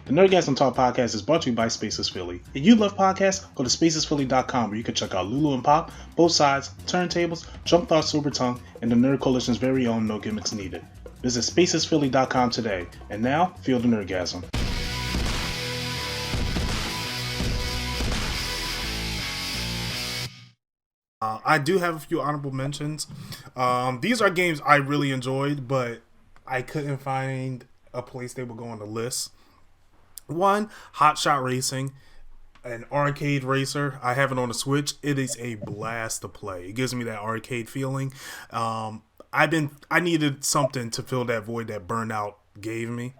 The Nerdgasm Talk podcast is brought to you by Spaces Philly. If you love podcasts, go to spacesphilly.com where you can check out Lulu and Pop, Both Sides, Turntables, Jump Thought Super Tongue, and the Nerd Coalition's very own No Gimmicks Needed. Visit spacesphilly.com today. And now, feel the Nerdgasm. I do have a few honorable mentions. These are games I really enjoyed, but I couldn't find a place they would go on the list. One, Hot Shot Racing, an arcade racer. I have it on the Switch. It is a blast to play. It gives me that arcade feeling. I needed something to fill that void that Burnout gave me,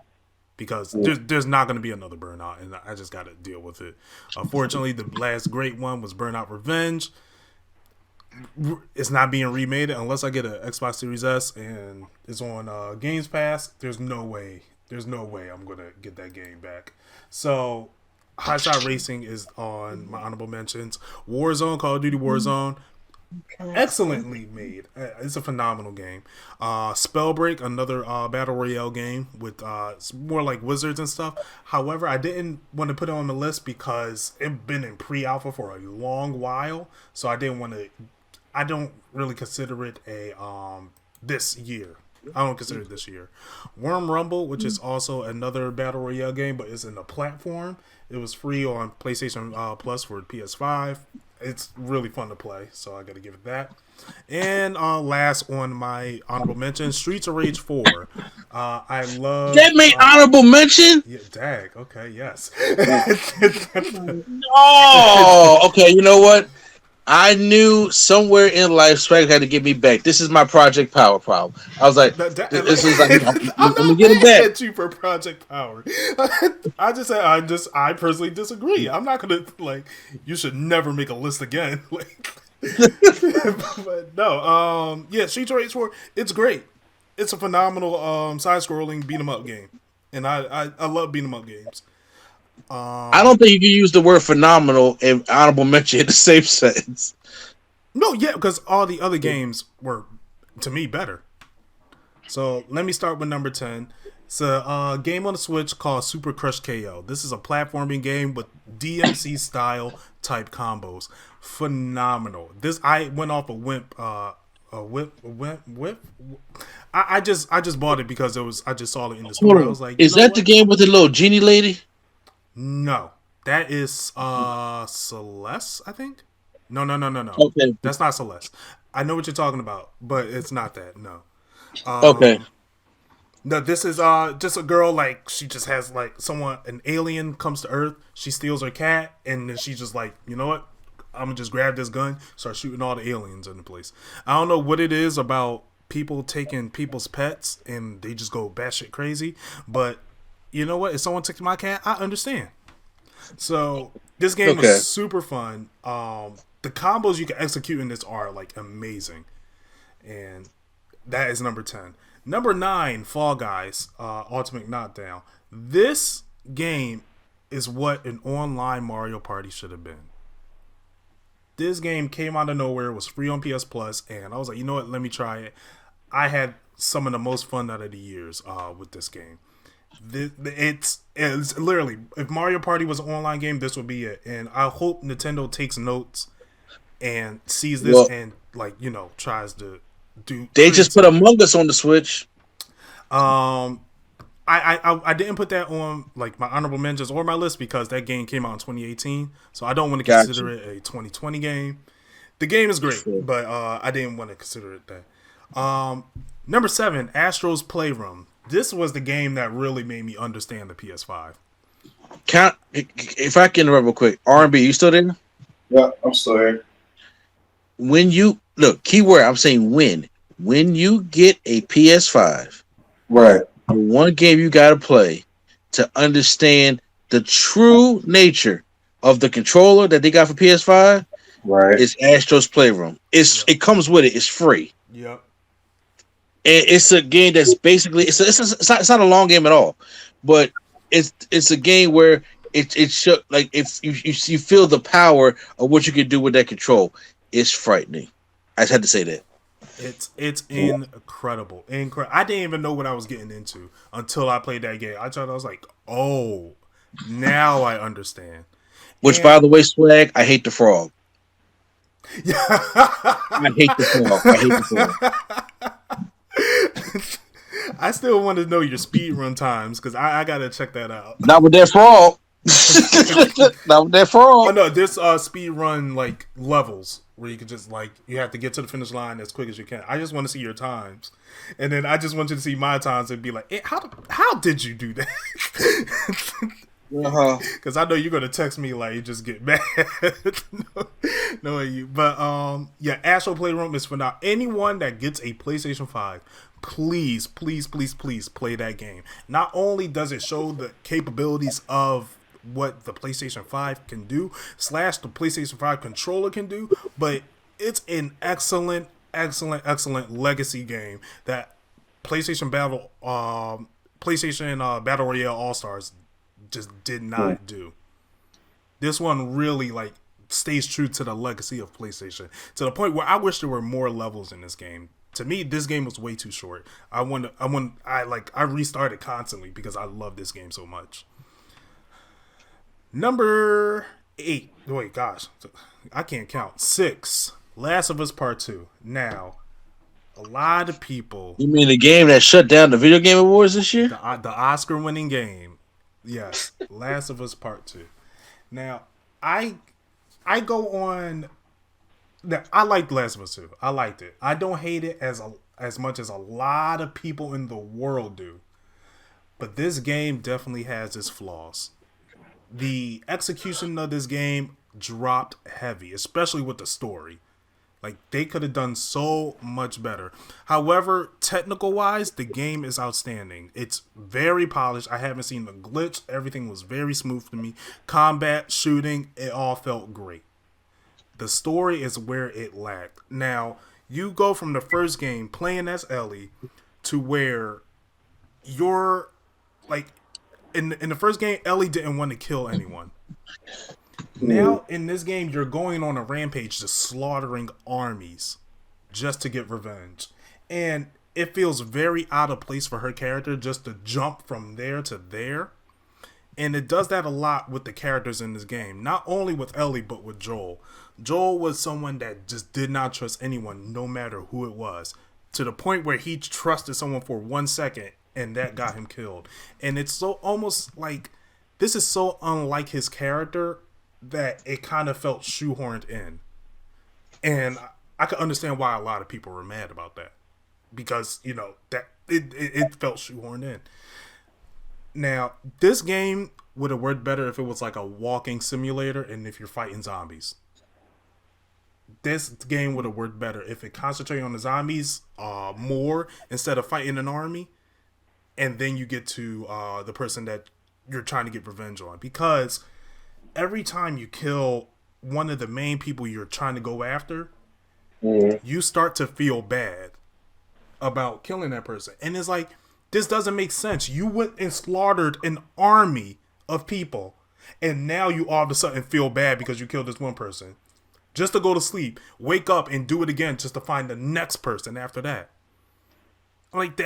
because there's not going to be another Burnout, and I just got to deal with it. Unfortunately, the last great one was Burnout Revenge. It's not being remade unless I get an Xbox Series S and it's on Games Pass. There's no way I'm gonna get that game back. So Hot Shot Racing is on my honorable mentions. Warzone, Call of Duty Warzone, excellently made. It's a phenomenal game. Spellbreak, another battle royale game with it's more like wizards and stuff. However, I didn't want to put it on the list because it's been in pre-alpha for a long while, so I didn't want to. I don't really consider it a this year. I don't consider it this year. Worm Rumble, which is also another battle royale game, but it's in a platform. It was free on PlayStation Plus for PS5. It's really fun to play, so I got to give it that. And last on my honorable mention, Streets of Rage 4. I love that made honorable mention. Yeah, dag. Okay, yes. Oh, okay. You know what? I knew somewhere in life Swag had to get me back. This is my Project Power problem. I was like, this is like, I'm let me not get it mad back. at you for Project Power. I personally disagree. I'm not gonna you should never make a list again. But no, yeah, Streets of Rage 4, it's great. It's a phenomenal side-scrolling beat 'em up game, and I love beat 'em up games. I don't think you can use the word phenomenal and honorable mention in the same sentence. No, yeah, because all the other games were, to me, better. So let me start with number 10. It's a game on the Switch called Super Crush KO. This is a platforming game with DMC style type combos. Phenomenal. I went off a whip. I just bought it because I just saw it in the store. I was like, is that the game with the little genie lady? No, that is Celeste, I think. No. Okay, That's not Celeste. I know what you're talking about, but it's not that. No. Okay. No, this is just a girl, she just has an alien comes to Earth, she steals her cat, and then she's just like, you know what? I'm gonna just grab this gun, start shooting all the aliens in the place. I don't know what it is about people taking people's pets and they just go batshit crazy, but you know what? If someone took my cat, I understand. So this game is super fun. The combos you can execute in this are amazing, and that is number 10. Number 9, Fall Guys, Ultimate Knockdown. This game is what an online Mario Party should have been. This game came out of nowhere, was free on PS Plus, and I was like, you know what? Let me try it. I had some of the most fun out of the years with this game. It's literally, if Mario Party was an online game, this would be it. And I hope Nintendo takes notes and sees this and tries to do. They just put Among Us on the Switch. I didn't put that on my honorable mentions or my list because that game came out in 2018, so I don't want to consider it a 2020 game. The game is great, but I didn't want to consider it that. Number 7, Astro's Playroom. This was the game that really made me understand the PS5. If I can interrupt real quick, R&B, you still there? Yeah, I'm still here. When you look, keyword, I'm saying when you get a PS5, right? The one game you got to play to understand the true nature of the controller that they got for PS5, right, is Astro's Playroom. It comes with it. It's free. Yep. And it's a game that's basically it's not a long game at all, but it's a game where it's if you feel the power of what you can do with that control. It's frightening. I just had to say that. It's incredible. I didn't even know what I was getting into until I played that game. I was like, oh, Now I understand. Which, by the way, Swag, I hate the frog. I hate the frog. I hate the frog. I still want to know your speed run times because I gotta check that out. Not with that frog. Not with that frog. Oh no, there's speed run like levels where you can just like you have to get to the finish line as quick as you can. I just want to see your times, and then I just want you to see my times and be like, hey, how did you do that? Because I know you're gonna text me like you just get mad. no, you. But yeah, Astro Playroom is for now. Anyone that gets a PlayStation 5, please play that game. Not only does it show the capabilities of what the PlayStation 5 can do / the PlayStation 5 controller can do, but it's an excellent legacy game that PlayStation Battle Royale All Stars just did not do. This one really like stays true to the legacy of PlayStation to the point where I wish there were more levels in this game. To me, this game was way too short. I restarted constantly because I love this game so much. Number 8. Wait, gosh, I can't count. 6. Last of Us Part 2. Now, a lot of people. You mean the game that shut down the Video Game Awards this year? The Oscar-winning game. Yes, Last of Us Part 2. Now, I go on. I liked Last of Us 2. I liked it. I don't hate it as much as a lot of people in the world do. But this game definitely has its flaws. The execution of this game dropped heavy, especially with the story. Like, they could have done so much better. However, technical-wise, the game is outstanding. It's very polished. I haven't seen the glitch. Everything was very smooth to me. Combat, shooting, it all felt great. The story is where it lacked. Now, you go from the first game playing as Ellie to where you're like in the first game, Ellie didn't want to kill anyone. Now in this game, you're going on a rampage, just slaughtering armies just to get revenge, and it feels very out of place for her character just to jump from there to there. And it does that a lot with the characters in this game. Not only with Ellie, but with Joel. Joel was someone that just did not trust anyone, no matter who it was. To the point where he trusted someone for 1 second, and that got him killed. And it's so almost like, this is so unlike his character that it kind of felt shoehorned in. And I could understand why a lot of people were mad about that. Because, you know, that it felt shoehorned in. Now, this game would have worked better if it was like a walking simulator and if you're fighting zombies. This game would have worked better if it concentrated on the zombies more instead of fighting an army. And then you get to the person that you're trying to get revenge on. Because every time you kill one of the main people you're trying to go after, you start to feel bad about killing that person. And it's like, this doesn't make sense. You went and slaughtered an army of people, and now you all of a sudden feel bad because you killed this one person. Just to go to sleep, wake up, and do it again just to find the next person after that. Like,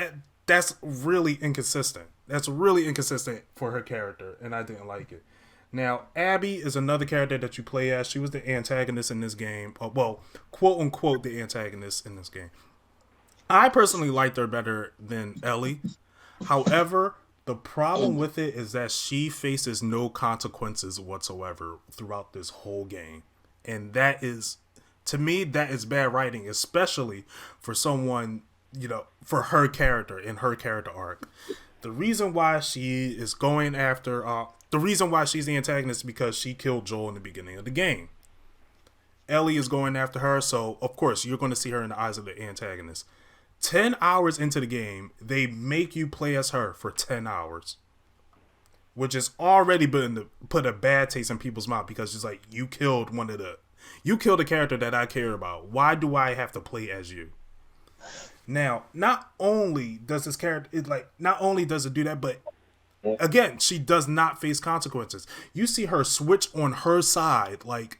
that's really inconsistent. That's really inconsistent for her character, and I didn't like it. Now, Abby is another character that you play as. She was the antagonist in this game. Well, quote-unquote the antagonist in this game. I personally liked her better than Ellie. However, the problem with it is that she faces no consequences whatsoever throughout this whole game. And that is, to me, that is bad writing, especially for someone, you know, for her character in her character arc. The reason why she is going after, the reason why she's the antagonist is because she killed Joel in the beginning of the game. Ellie is going after her, so of course you're going to see her in the eyes of the antagonist. 10 hours into the game, they make you play as her for 10 hours. Which has already put a bad taste in people's mouth because it's like, you killed a character that I care about. Why do I have to play as you? Now, not only does this character, not only does it do that, but again, she does not face consequences. You see her switch on her side, like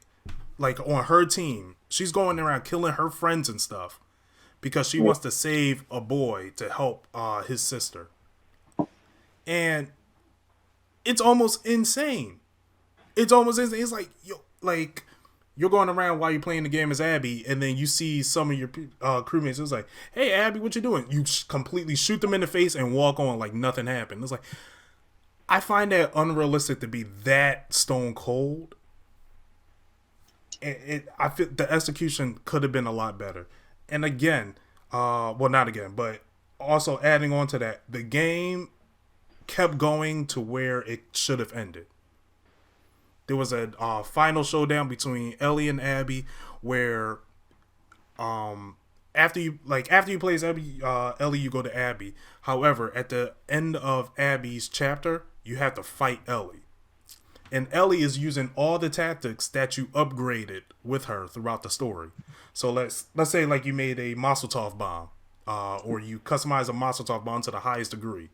on her team. She's going around killing her friends and stuff. Because she wants to save a boy to help his sister. And It's almost insane. It's almost insane. It's like you're going around while you're playing the game as Abby, and then you see some of your crewmates. It's like, hey, Abby, what you doing? You completely shoot them in the face and walk on like nothing happened. It's like, I find that unrealistic to be that stone cold. I feel the execution could have been a lot better. And again, well, not again, but also adding on to that, the game kept going to where it should have ended. There was a final showdown between Ellie and Abby, where after you play as Ellie, you go to Abby. However, at the end of Abby's chapter, you have to fight Ellie. And Ellie is using all the tactics that you upgraded with her throughout the story. So let's say like you made a Maseltov bomb, or you customize a Maseltov bomb to the highest degree.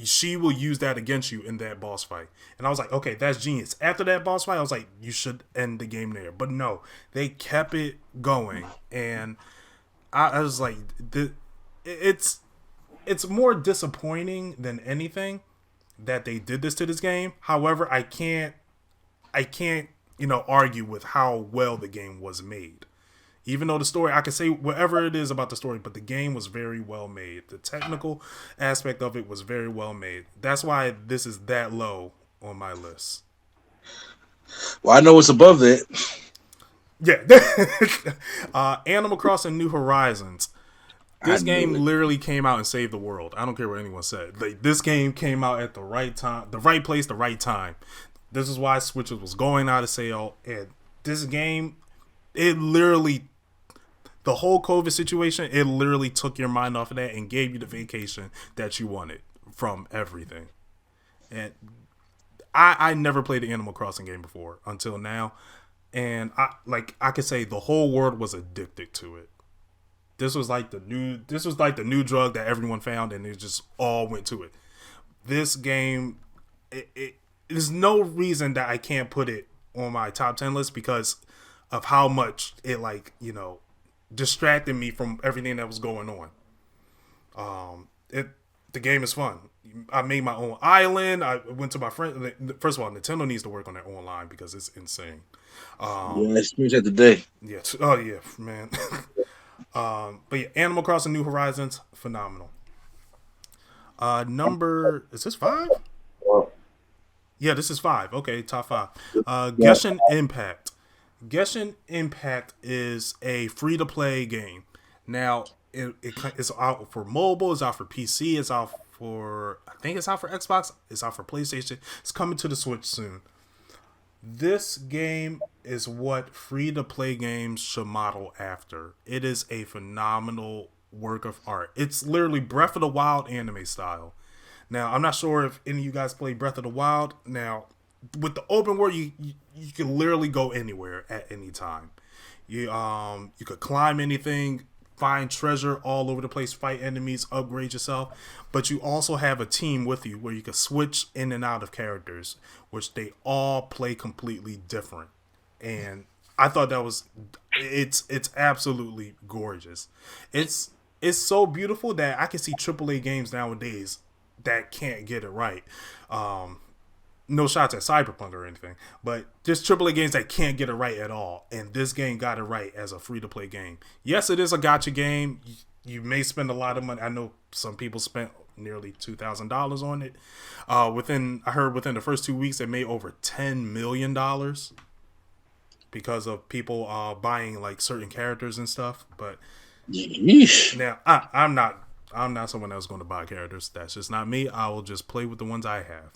She will use that against you in that boss fight. And I was like, okay, that's genius. After that boss fight, I was like, you should end the game there. But no, they kept it going, and I was like, it's more disappointing than anything that they did this to this game. However, I can't argue with how well the game was made. Even though the story, I can say whatever it is about the story, but the game was very well made. The technical aspect of it was very well made. That's why this is that low on my list. Well, I know what's above that. Yeah. Animal Crossing New Horizons. This game literally came out and saved the world. I don't care what anyone said. Like, this game came out at the right time, the right place, the right time. This is why Switch was going out of sale. And this game, it literally, the whole COVID situation, it literally took your mind off of that and gave you the vacation that you wanted from everything. And I never played an Animal Crossing game before until now. And I could say the whole world was addicted to it. This was like the new drug that everyone found, and it just all went to it. This game, there's no reason that I can't put it on my top 10 list because of how much it distracted me from everything that was going on. The game is fun. I made my own island. I went to my friend. First of all, Nintendo needs to work on their online because it's insane. Experience at the day. Yeah. Oh yeah, man. But yeah, Animal Crossing New Horizons, phenomenal. Is this 5? Yeah, this is 5. Okay, top 5. Genshin Impact. Genshin Impact is a free-to-play game. Now, it's out for mobile, it's out for PC, it's out for, I think it's out for Xbox, it's out for PlayStation. It's coming to the Switch soon. This game is what free-to-play games should model after. It is a phenomenal work of art. It's literally Breath of the Wild anime style. Now, I'm not sure if any of you guys play Breath of the Wild. Now, with the open world, you can literally go anywhere at any time. You could climb anything, find treasure all over the place, fight enemies, upgrade yourself. But you also have a team with you where you can switch in and out of characters, which they all play completely different. And I thought it's absolutely gorgeous. It's so beautiful that I can see AAA games nowadays that can't get it right. No shots at Cyberpunk or anything, but just AAA games that can't get it right at all. And this game got it right as a free-to-play game. Yes, it is a gacha game. You may spend a lot of money. I know some people spent nearly $2,000 on it. I heard within the first 2 weeks, it made over $10 million because of people buying like certain characters and stuff. But now I'm not someone that's going to buy characters. That's just not me. I will just play with the ones I have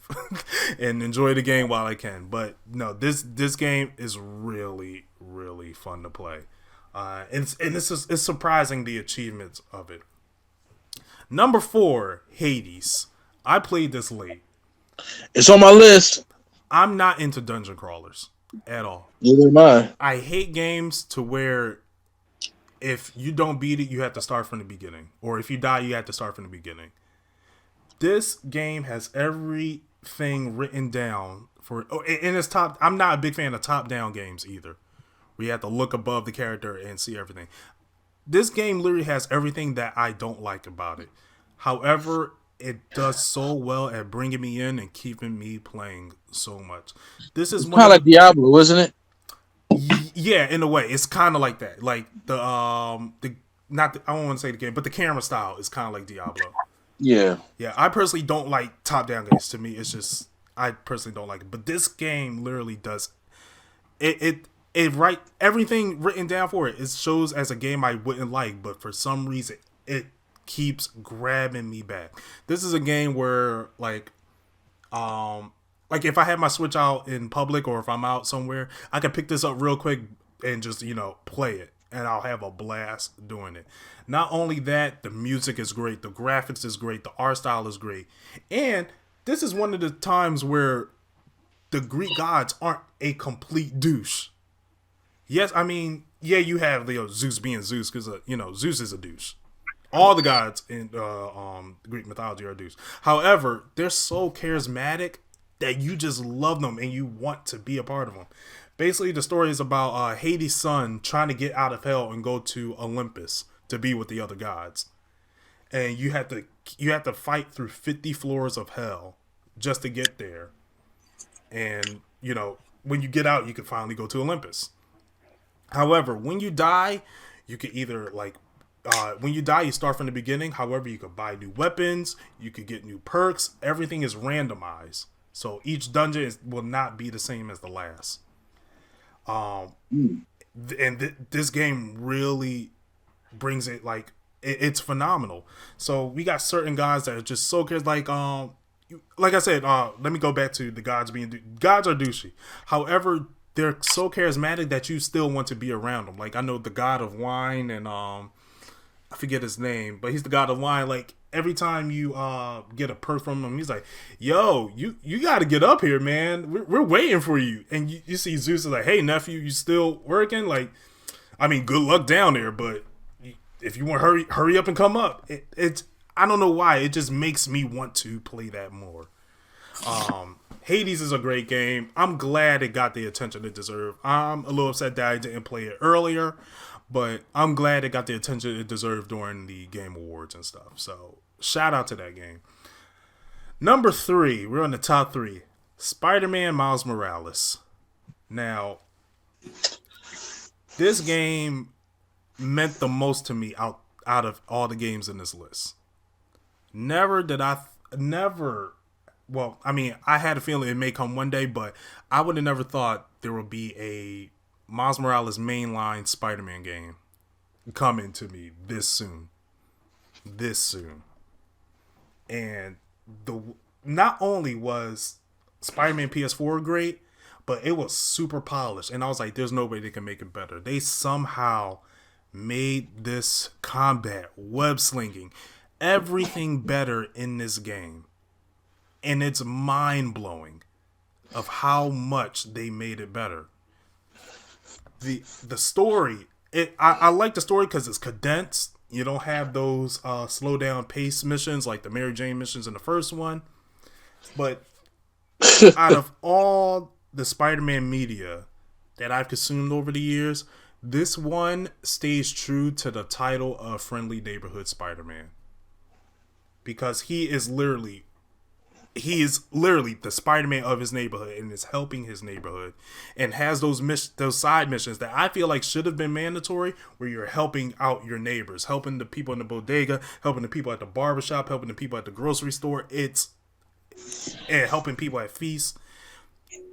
and enjoy the game while I can. But no, this game is really, really fun to play. It's surprising the achievements of it. Number 4, Hades. I played this late. It's on my list. I'm not into dungeon crawlers at all. Neither am I. I hate games to where if you don't beat it, you have to start from the beginning. Or if you die, you have to start from the beginning. This game has everything written down for. And it's top. I'm not a big fan of top-down games either, where you have to look above the character and see everything. This game literally has everything that I don't like about it. However, it does so well at bringing me in and keeping me playing so much. This is It's one kind of of like Diablo, isn't it? yeah, in a way, it's kind of like that. Like the not the, I don't want to say the game, but the camera style is kind of like Diablo. Yeah. Yeah, I personally don't like top down games. To me, it's just I personally don't like it. But this game literally does it right everything written down for it. It shows as a game I wouldn't like, but for some reason it keeps grabbing me back. This is a game where like if I have my Switch out in public or if I'm out somewhere, I can pick this up real quick and just, play it. And I'll have a blast doing it. Not only that, the music is great, the graphics is great, the art style is great. And this is one of the times where the Greek gods aren't a complete douche. Yes, I mean, yeah, you have Zeus being Zeus because, Zeus is a douche. All the gods in Greek mythology are douche. However, they're so charismatic that you just love them and you want to be a part of them. Basically, the story is about Hades' son trying to get out of hell and go to Olympus to be with the other gods. And you have to fight through 50 floors of hell just to get there. And, when you get out, you can finally go to Olympus. However, when you die, you can either when you die, you start from the beginning. However, you could buy new weapons, you could get new perks. Everything is randomized. So each dungeon will not be the same as the last. This game really brings it it's phenomenal. So we got certain guys that are just so good. Like I said, let me go back to the gods gods are douchey. However, they're so charismatic that you still want to be around them. Like I know the god of wine and I forget his name, but he's the god of wine. Like every time you get a perk from him, he's like, "Yo, you got to get up here, man. We're waiting for you." And you see Zeus is like, "Hey, nephew, you still working? Like, I mean, good luck down there, but if you want to hurry up and come up." It's I don't know why it just makes me want to play that more. Hades is a great game. I'm glad it got the attention it deserved. I'm a little upset that I didn't play it earlier, but I'm glad it got the attention it deserved during the Game Awards and stuff. So, shout out to that game. Number 3, we're on the top 3. Spider-Man Miles Morales. Now, this game meant the most to me out of all the games in this list. Well, I mean, I had a feeling it may come one day, but I would have never thought there would be a Miles Morales mainline Spider-Man game coming to me this soon. And not only was Spider-Man PS4 great, but it was super polished. And I was like, there's no way they can make it better. They somehow made this combat, web slinging, everything better in this game. And it's mind-blowing of how much they made it better. The story, I like the story because it's condensed. You don't have those slow down pace missions like the Mary Jane missions in the first one. But out of all the Spider-Man media that I've consumed over the years, this one stays true to the title of Friendly Neighborhood Spider-Man. Because he is literally the Spider-Man of his neighborhood and is helping his neighborhood and has those side missions that I feel like should have been mandatory, where you're helping out your neighbors, helping the people in the bodega, helping the people at the barbershop, helping the people at the grocery store. And helping people at feasts.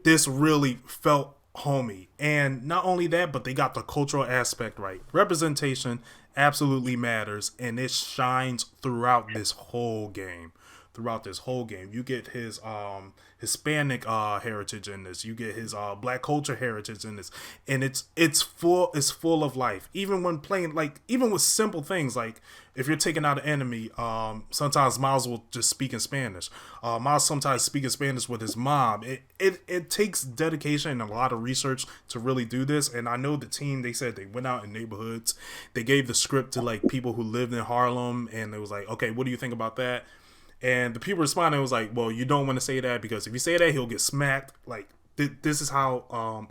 This really felt homey. And not only that, but they got the cultural aspect right. Representation absolutely matters, and it shines throughout this whole game. You get his Hispanic heritage in this. You get his black culture heritage in this, and it's full of life. Even when playing, even with simple things like if you're taking out an enemy, sometimes Miles will just speak in Spanish. Miles sometimes speak in Spanish with his mom. It takes dedication and a lot of research to really do this. And I know the team, they said they went out in neighborhoods. They gave the script to people who lived in Harlem, and it was like, okay, what do you think about that? And the people responding was like, well, you don't want to say that because if you say that, he'll get smacked. This is how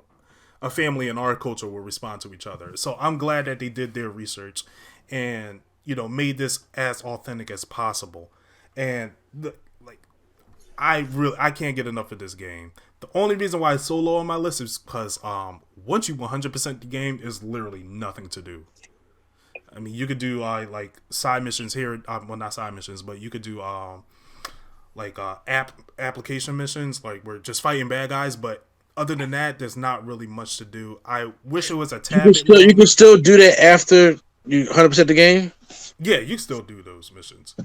a family in our culture will respond to each other. So I'm glad that they did their research and, made this as authentic as possible. And I can't get enough of this game. The only reason why it's so low on my list is because once you 100% the game, is literally nothing to do. I mean, you could do like side missions here. Well, not side missions, but you could do application missions, like we're just fighting bad guys. But other than that, there's not really much to do. I wish it was a tad bit longer. You can still do that after you 100% the game. Yeah, you can still do those missions.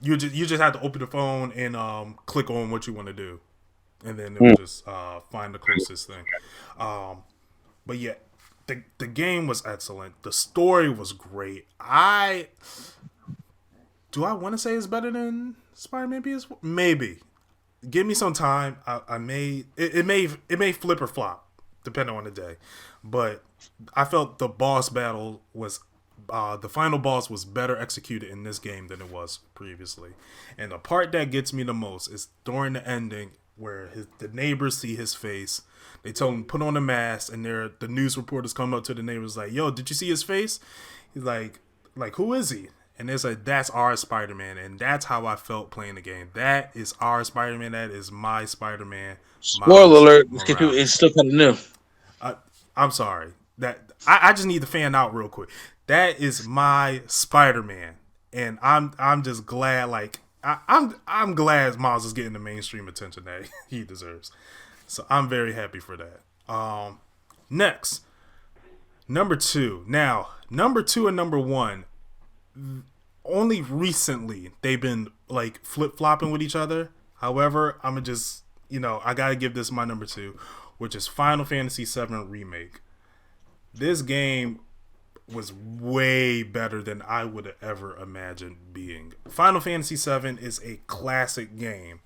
You just have to open the phone and click on what you want to do, and then it will just find the closest thing. But yeah, the game was excellent. The story was great. I want to say it's better than Spider-Man PS4? Maybe. Give me some time. It may flip or flop depending on the day, but I felt the boss battle was. The final boss was better executed in this game than it was previously. And the part that gets me the most is during the ending where the neighbors see his face. They tell him put on a mask, and the news reporters come up to the neighbors like, yo, did you see his face? He's like who is he? And it's like, that's our Spider-Man. And that's how I felt playing the game. That is our Spider-Man. That is my Spider-Man. Spoiler alert, it's still kind of new. I'm sorry. I just need to fan out real quick. That is my Spider-Man, and I'm just glad. Like I'm glad Miles is getting the mainstream attention that he deserves. So I'm very happy for that. Next, number 2. Now, number 2 and number 1, only recently they've been like flip flopping with each other. However, I'm gonna just I gotta give this my number 2, which is Final Fantasy VII Remake. This game was way better than I would have ever imagined being. Final Fantasy VII is a classic game,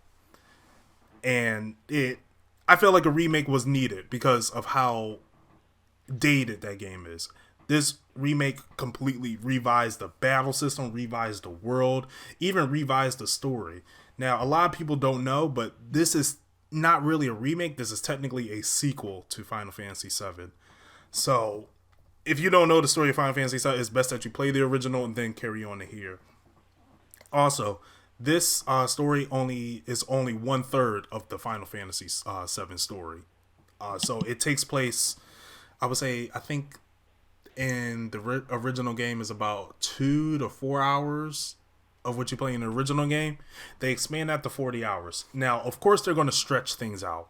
and I felt like a remake was needed because of how dated that game is. This remake completely revised the battle system, revised the world, even revised the story. Now, a lot of people don't know, but this is not really a remake. This is technically a sequel to Final Fantasy VII. So, if you don't know the story of Final Fantasy VII, it's best that you play the original and then carry on to here. Also, this story is only 1/3 of the Final Fantasy VII story. So it takes place, I think in the original game is about 2 to 4 hours of what you play in the original game. They expand that to 40 hours. Now, of course, they're going to stretch things out.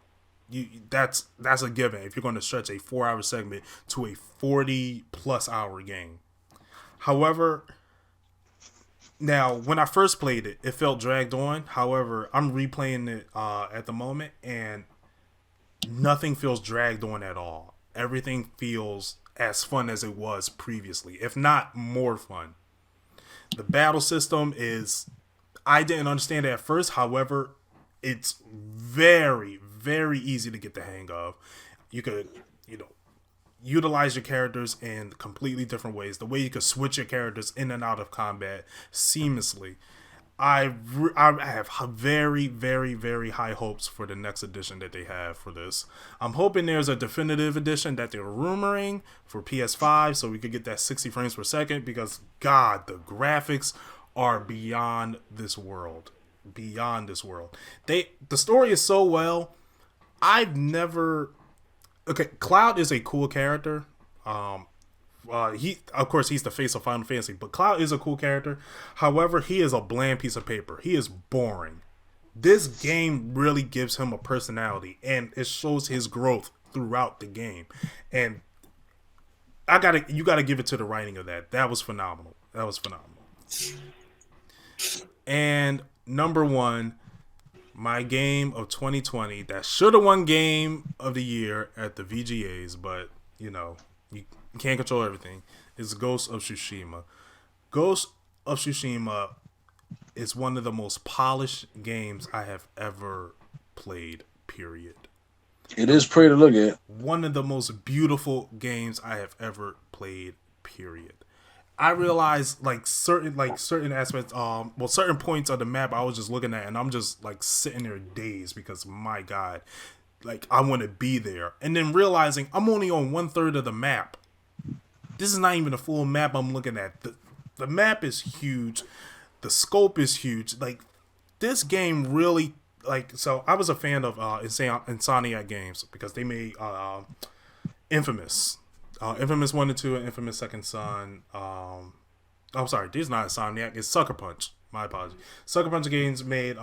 That's a given if you're going to stretch a 4-hour segment to a 40+ hour game. However, now when I first played it, it felt dragged on. However, I'm replaying it at the moment, and nothing feels dragged on at all. Everything feels as fun as it was previously, if not more fun. The battle system I didn't understand it at first. However, it's very, very easy to get the hang of. You could, utilize your characters in completely different ways. The way you could switch your characters in and out of combat seamlessly. I have very, very, very high hopes for the next edition that they have for this. I'm hoping there's a definitive edition that they're rumoring for PS5 so we could get that 60 frames per second because, God, the graphics are beyond this world. Beyond this world. The story is so well. Cloud is a cool character. He's the face of Final Fantasy, but Cloud is a cool character. However, he is a bland piece of paper. He is boring. This game really gives him a personality, and it shows his growth throughout the game. And you gotta give it to the writing of that. That was phenomenal. And number 1, my game of 2020 that should have won Game of the Year at the VGAs, but you can't control everything, is Ghost of Tsushima. Ghost of Tsushima is one of the most polished games I have ever played, period. It is pretty to look at. One of the most beautiful games I have ever played, period. I realized certain aspects, certain points of the map I was just looking at, and I'm just sitting there dazed because my God, I want to be there, and then realizing I'm only on 1/3 of the map. This is not even a full map I'm looking at. The map is huge. The scope is huge. Like, this game really, like, so I was a fan of Insomniac Games because they made Infamous. Infamous 1 and 2 and Infamous Second Son. I'm sorry, this is not Insomniac. It's Sucker Punch. My apologies. Sucker Punch Games made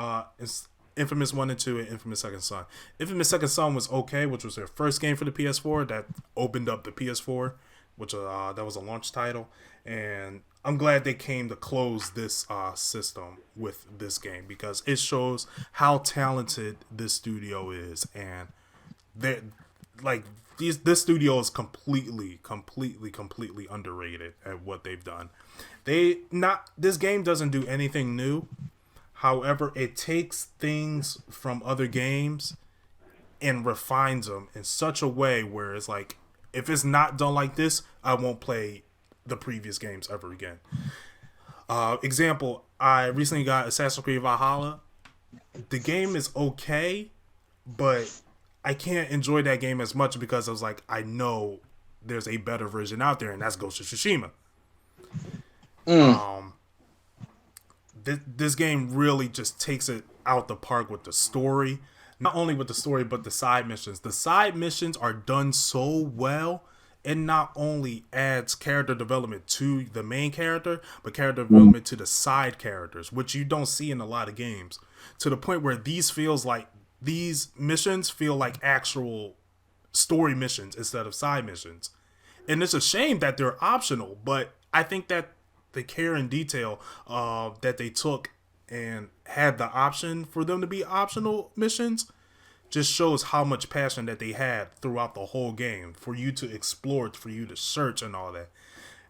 Infamous 1 and 2 and Infamous Second Son. Infamous Second Son was okay, which was their first game for the PS4 that opened up the PS4, which that was a launch title. And I'm glad they came to close this system with this game because it shows how talented this studio is. And they like this studio is completely underrated at what they've done. This game doesn't do anything new. However, it takes things from other games and refines them in such a way where it's like, if it's not done like this, I won't play the previous games ever again. Example, I recently got Assassin's Creed Valhalla. The game is okay, but I can't enjoy that game as much because I was like, I know there's a better version out there, and that's Ghost of Tsushima. This game really just takes it out the park with the story. Not only with the story, but the side missions. The side missions are done so well. It not only adds character development to the main character, but character development to the side characters, which you don't see in a lot of games. To the point where these missions feel like actual story missions instead of side missions. And it's a shame that they're optional, but I think that the care and detail that they took and had the option for them to be optional missions just shows how much passion that they had throughout the whole game for you to explore, for you to search and all that.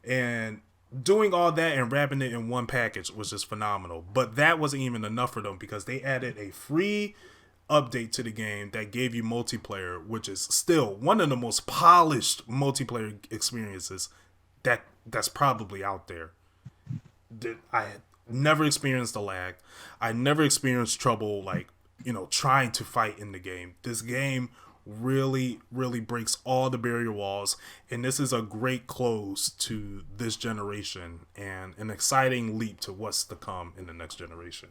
And doing all that and wrapping it in one package was just phenomenal. But that wasn't even enough for them because they added a free update to the game that gave you multiplayer, which is still one of the most polished multiplayer experiences that's probably out there. I had never experienced the lag. I never experienced trouble trying to fight in the game. This game really breaks all the barrier walls, and this is a great close to this generation and an exciting leap to what's to come in the next generation.